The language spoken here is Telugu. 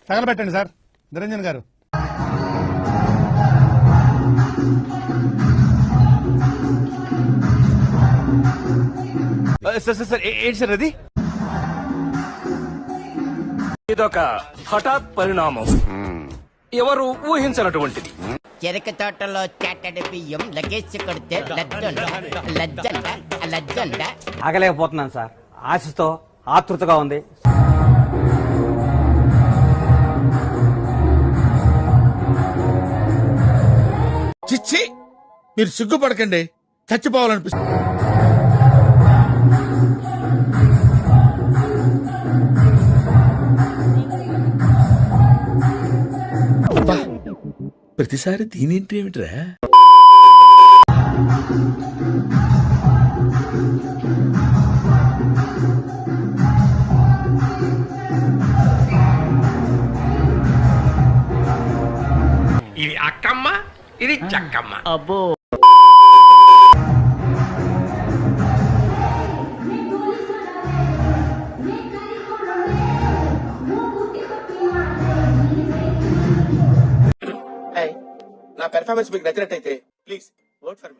తగలబెట్టండి సార్ నిరంజన్ గారు. సార్ ఏంటి సార్ అది? ఇదొక హఠాత్ పరిణామం, ఎవరు ఊహించినటువంటిది. చెరక తోటలో చాటడి బియ్యం లగేజ్ కొడితే లజ్జండ. ఆగలేకపోతున్నాను సార్, ఆశతో ఆతృతగా ఉంది. చిచ్చి, మీరు సిగ్గుపడకండి, చచ్చిపోవాలనిపిస్తుంది. ప్రతిసారి దీనేంటి ఏమిట్రా? ఇది అక్కమ్మ, ఇది చక్కమ్మ. అబ్బో, నా పెర్ఫార్మెన్స్ మీకు నచ్చినట్టయితే ప్లీజ్ ఓట్ ఫర్ మీ.